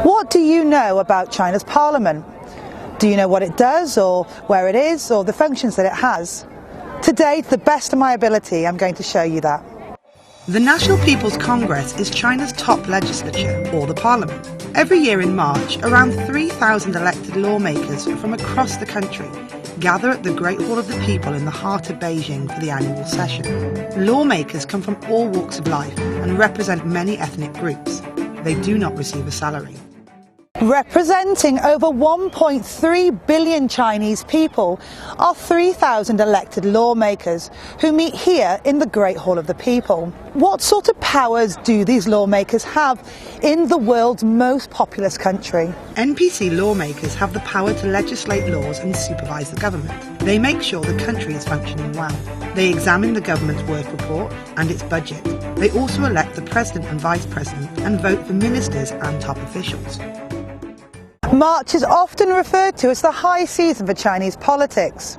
What do you know about China's parliament? Do you know what it does, or where it is, or the functions that it has? Today, to the best of my ability, I'm going to show you that. The National People's Congress is China's top legislature, or the parliament. Every year in March, around 3,000 elected lawmakers from across the country gather at the Great Hall of the People in the heart of Beijing for the annual session. Lawmakers come from all walks of life and represent many ethnic groups. They do not receive a salary. Representing over 1.3 billion Chinese people are 3,000 elected lawmakers who meet here in the Great Hall of the People. What sort of powers do these lawmakers have in the world's most populous country? NPC lawmakers have the power to legislate laws and supervise the government. They make sure the country is functioning well. They examine the government's work report and its budget. They also elect the president and vice president and vote for ministers and top officials. March is often referred to as the high season for Chinese politics.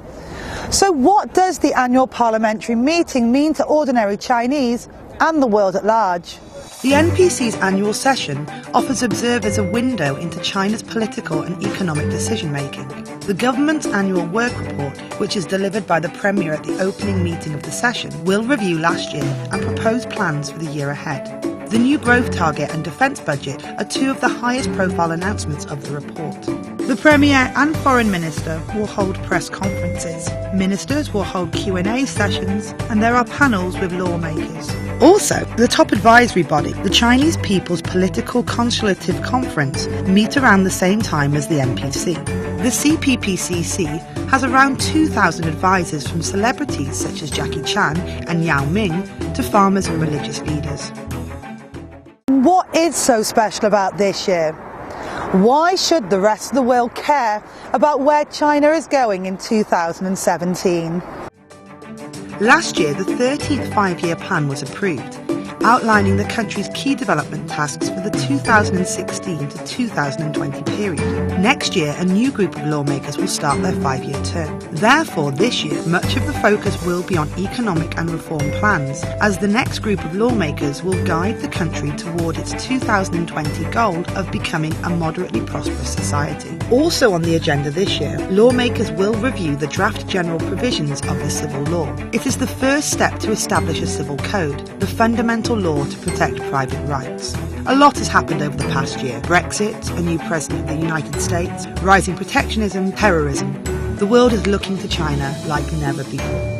So what does the annual parliamentary meeting mean to ordinary Chinese and the world at large? The NPC's annual session offers observers a window into China's political and economic decision-making. The government's annual work report, which is delivered by the Premier at the opening meeting of the session, will review last year and propose plans for the year ahead. The new growth target and defence budget are two of the highest profile announcements of the report. The Premier and Foreign Minister will hold press conferences. Ministers will hold Q&A sessions, and there are panels with lawmakers. Also, the top advisory body, the Chinese People's Political Consultative Conference, meet around the same time as the NPC. The CPPCC has around 2,000 advisors from celebrities such as Jackie Chan and Yao Ming to farmers and religious leaders. What is so special about this year? Why should the rest of the world care about where China is going in 2017? Last year, the 13th five-year plan was approved, outlining the country's key development tasks for the 2016 to 2020 period. Next year, a new group of lawmakers will start their five-year term. Therefore, this year, much of the focus will be on economic and reform plans, as the next group of lawmakers will guide the country toward its 2020 goal of becoming a moderately prosperous society. Also on the agenda this year, lawmakers will review the draft general provisions of the civil law. It is the first step to establish a civil code, the fundamental law to protect private rights. A lot has happened over the past year. Brexit, a new president of the United States, rising protectionism, terrorism. The world is looking to China like never before.